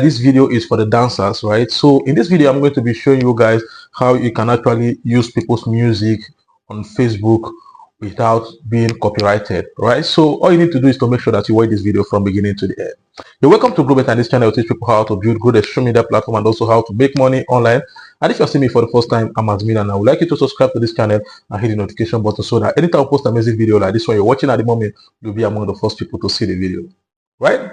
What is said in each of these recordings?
This video is for the dancers, right? So in this video I'm going to be showing you guys how you can actually use people's music on Facebook without being copyrighted, right? So all you need to do is to make sure that you watch this video from beginning to the end. You're welcome to Growbet, and this channel will teach people how to build good social media platform and also how to make money online. And if you're seeing me for the first time, I'm Azmin, and I would like you to subscribe to this channel and hit the notification button so that anytime I post an amazing video like this one you're watching at the moment, you'll be among the first people to see the video, right?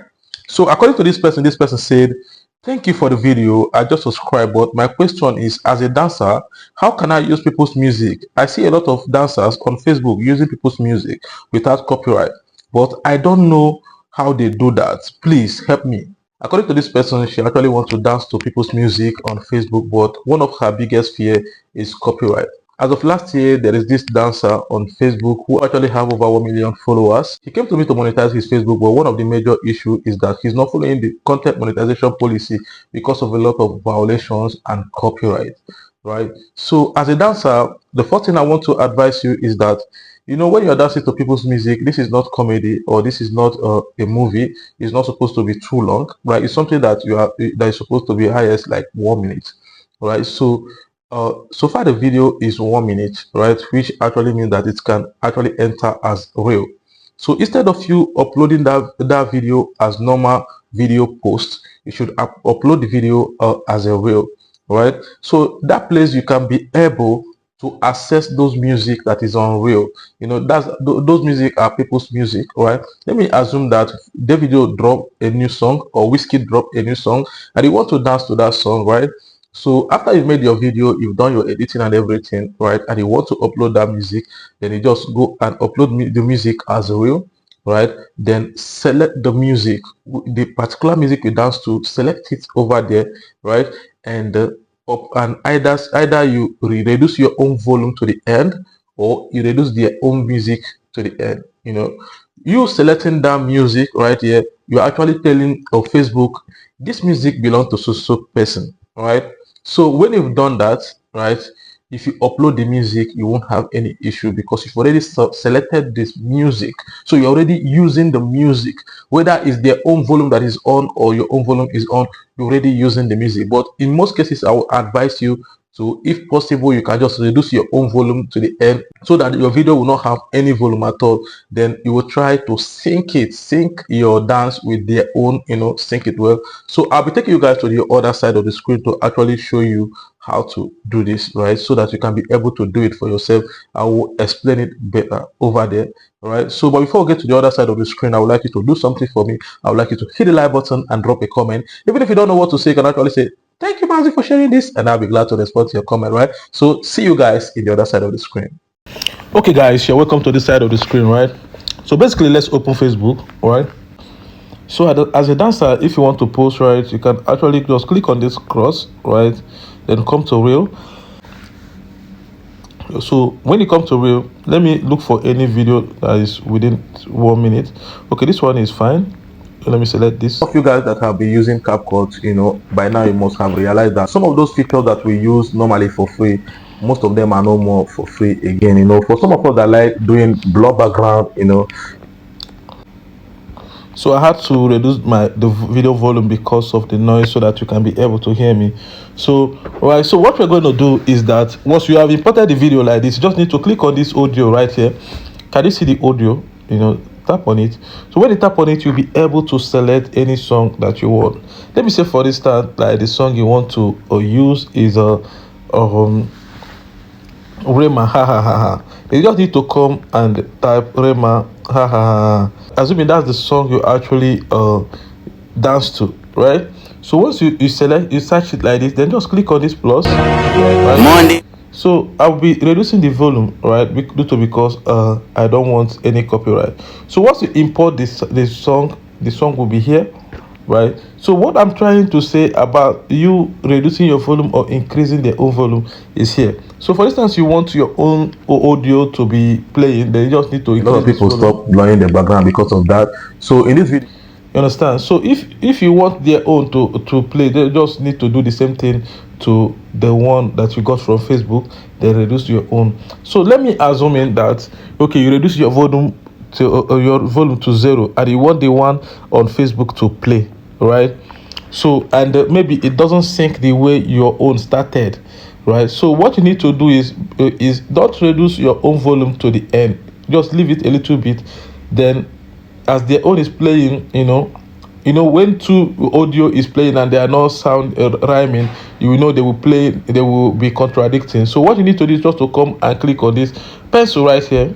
So according to this person said, "Thank you for the video. I just subscribed, but my question is, as a dancer, how can I use people's music? I see a lot of dancers on Facebook using people's music without copyright, but I don't know how they do that. Please help me." According to this person, she actually wants to dance to people's music on Facebook, but one of her biggest fear is copyright. As of last year, there is this dancer on Facebook who actually have over 1 million followers. He came to me to monetize his Facebook, but one of the major issues is that he's not following the content monetization policy because of a lot of violations and copyright, right? So as a dancer, the first thing I want to advise you is that, you know, when you're dancing to people's music, this is not comedy, or this is not a movie. It's not supposed to be too long, right? It's something that that is supposed to be highest like 1 minute, right? So far the video is 1 minute, right, which actually means that it can actually enter as reel. So instead of you uploading that video as normal video post, you should upload the video as a reel, right? So that place you can be able to access those music that is on reel. You know, those music are people's music, right? Let me assume that Davido drop a new song or Wizkid drop a new song and you want to dance to that song, right? So after you've made your video, you've done your editing and everything, right, and you want to upload that music, then you just go and upload the music as a reel, right? Then select the music, the particular music you dance to, select it over there, right? And either you reduce your own volume to the end, or you reduce their own music to the end. You know, you selecting that music right here, you're actually telling Facebook this music belongs to so person, right? So when you've done that, right, if you upload the music, you won't have any issue because you've already selected this music. So you're already using the music, whether it's their own volume that is on or your own volume is on, you're already using the music. But in most cases, I will advise you to, if possible, you can just reduce your own volume to the end so that your video will not have any volume at all. Then you will try to sync your dance with their own, you know, sync it well. So I'll be taking you guys to the other side of the screen to actually show you how to do this, right, so that you can be able to do it for yourself. I will explain it better over there, right? So but before we get to the other side of the screen, I would like you to do something for me. I would like you to hit the like button and drop a comment. Even if you don't know what to say, you can actually say, "Thank you, Mazi, for sharing this," and I'll be glad to respond to your comment, right? So see you guys in the other side of the screen. Okay guys, you're welcome to this side of the screen, right? So basically, let's open Facebook, right? So as a dancer, if you want to post, right, you can actually just click on this cross, right, then come to reel. So when you come to reel, let me look for any video that is within 1 minute. Okay, this one is fine. Let me select this. Of you guys that have been using CapCut, you know, by now you must have realized that some of those features that we use normally for free, most of them are no more for free again. You know, for some of us that like doing blur background, you know, so I had to reduce the video volume because of the noise so that you can be able to hear me. So right, so what we're going to do is that once you have imported the video like this, you just need to click on this audio right here. Can you see the audio? You know, tap on it. So when you tap on it, you'll be able to select any song that you want. Let me say, for instance, like the song you want to use is Rema, ha ha ha ha. You just need to come and type Rema, ha ha ha. Assuming that's the song you actually dance to, right? So once you select, you search it like this, then just click on this plus. Right? Monday. So I'll be reducing the volume, right, because I don't want any copyright. So once you import this song, the song will be here, right? So what I'm trying to say about you reducing your volume or increasing their own volume is here. So for instance, you want your own audio to be playing, then you just need to increase. A lot of people stop blowing the background because of that. So in this video, you understand? So if you want their own to play, they just need to do the same thing to the one that you got from Facebook, then reduce your own. So let me assume in that, okay, you reduce your volume to 0 and you want the one on Facebook to play, right? So and maybe it doesn't sync the way your own started, right? So what you need to do is don't reduce your own volume to the end, just leave it a little bit. Then as their own is playing, when two audio is playing and they are not sound rhyming, you will know they will be contradicting. So what you need to do is just to come and click on this pencil right here.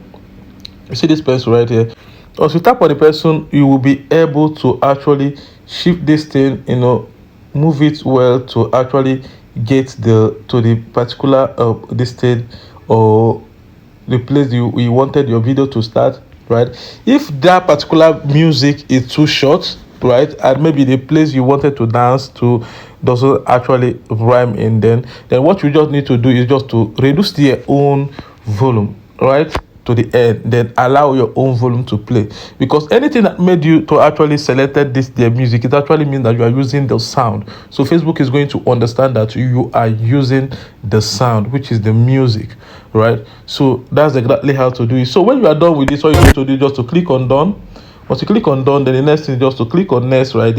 You see this pencil right here. Once you tap on the person, you will be able to actually shift this thing, move it well to actually get the particular this thing, or the place you wanted your video to start, right? If that particular music is too short, right, and maybe the place you wanted to dance to doesn't actually rhyme in, then what you just need to do is just to reduce your own volume, right, to the end, then allow your own volume to play. Because anything that made you to actually selected this their music, it actually means that you are using the sound. So Facebook is going to understand that you are using the sound, which is the music, right? So that's exactly how to do it. So when you are done with this, all you need to do is just to click on done. Once you click on done, then the next thing is just to click on next, right?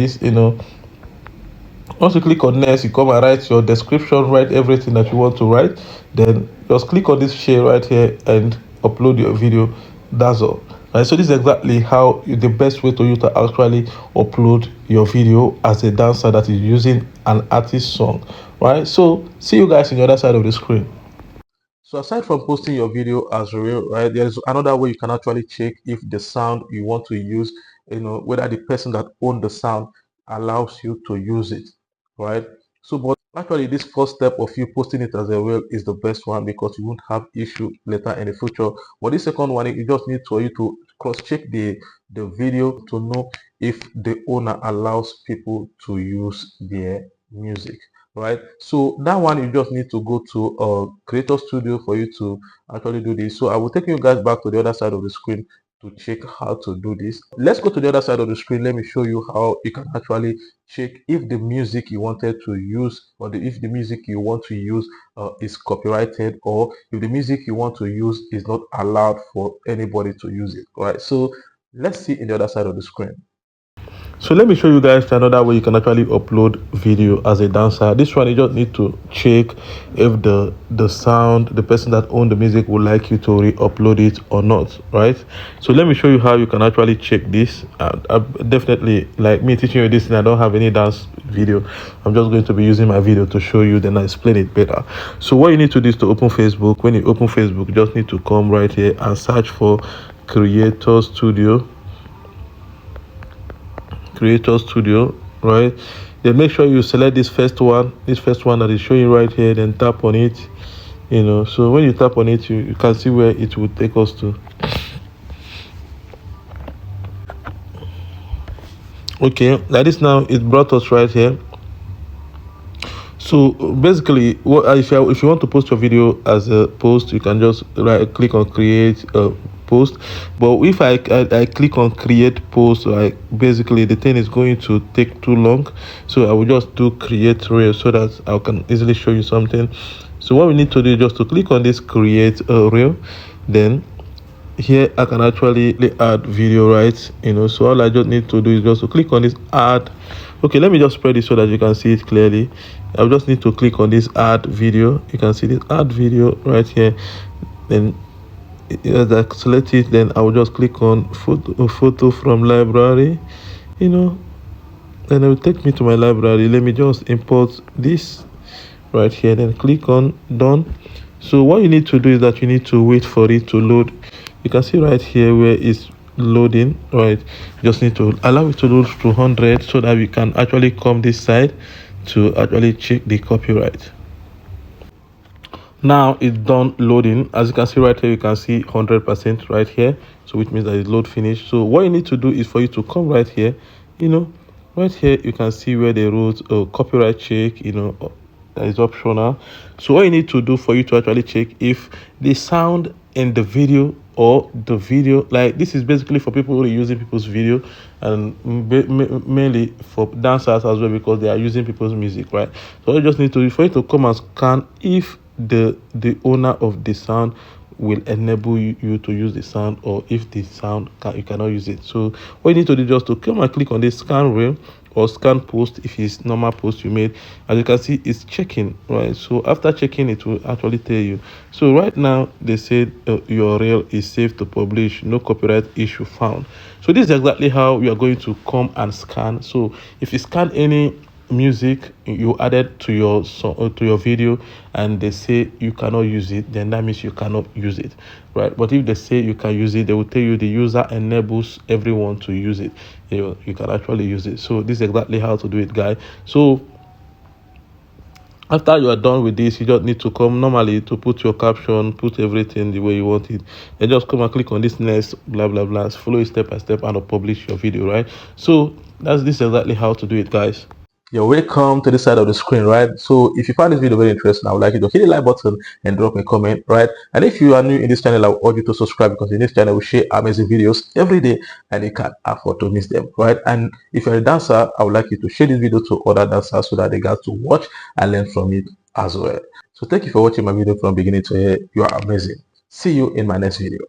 Once you click on next, you come and write your description, write everything that you want to write. Then just click on this share right here and upload your video. That's all. Right, so this is exactly how the best way to you to actually upload your video as a dancer that is using an artist song. Right, so see you guys in the other side of the screen. So aside from posting your video as real, right, there is another way you can actually check if the sound you want to use, whether the person that owned the sound allows you to use it, right? So, but actually this first step of you posting it as a real is the best one, because you won't have issue later in the future. But this second one, you just need for you to cross-check the video to know if the owner allows people to use their music, right? So that one you just need to go to Creator Studio for you to actually do this. So I will take you guys back to the other side of the screen to check how to do this. Let's go to the other side of the screen. Let me show you how you can actually check if the music you wanted to use, or if the music you want to use is copyrighted, or if the music you want to use is not allowed for anybody to use it, right? So let's see in the other side of the screen. So let me show you guys another way you can actually upload video as a dancer. This one you just need to check if the sound, the person that owned the music would like you to re-upload it or not, right? So let me show you how you can actually check this. Definitely, like me teaching you this thing, I don't have any dance video. I'm just going to be using my video to show you, then I explain it better. So what you need to do is to open Facebook. When you open Facebook, you just need to come right here and search for Creator Studio. Creator Studio, right? Then make sure you select this first one that is showing right here, then tap on it. So when you tap on it, you can see where it will take us to. Okay, like this now, it brought us right here. So basically, if you want to post your video as a post, you can just click on create post. But if I click on create post, like basically the thing is going to take too long, so I will just do create reel so that I can easily show you something. So what we need to do is just to click on this create reel. Then here I can actually add video, right? So all I just need to do is just to click on this add. Okay, let me just spread it so that you can see it clearly. I just need to click on this add video. You can see this add video right here. Then as I select it, then I will just click on photo from library, then it will take me to my library. Let me just import this right here, then click on done. So what you need to do is that you need to wait for it to load. You can see right here where it's loading, right? You just need to allow it to load to 100 so that we can actually come this side to actually check the copyright. Now it's done loading. As you can see right here, you can see 100% right here, so which means that it's load finished. So what you need to do is for you to come right here, right here you can see where they wrote copyright check, that is optional. So what you need to do for you to actually check if the sound in the video, or the video, like this is basically for people who are using people's video, and mainly for dancers as well, because they are using people's music, right? So you just need to, for you to come and scan if the owner of the sound will enable you to use the sound, or if the sound you cannot use it. So what you need to do is just to come and click on this scan reel. or scan post. If it's normal post you made, as you can see, it's checking, right? So after checking, it will actually tell you. So right now they said URL is safe to publish, no copyright issue found. So this is exactly how we are going to come and scan. So if you scan any music you added to your song, to your video, and they say you cannot use it, then that means you cannot use it, right? But if they say you can use it, they will tell you the user enables everyone to use it. You can actually use it. So this is exactly how to do it, guys. So after you are done with this, you just need to come normally to put your caption, put everything the way you want it, and just come and click on this next blah blah blah, follow it step by step, and publish your video, right? So this is exactly how to do it, guys. You're welcome to this side of the screen, right? So if you find this video very interesting, I would like you to hit the like button and drop a comment, right? And if you are new in this channel, I would urge you to subscribe, because in this channel we share amazing videos every day and you can't afford to miss them, right? And if you're a dancer, I would like you to share this video to other dancers so that they get to watch and learn from it as well. So thank you for watching my video from beginning to end. You are amazing. See you in my next video.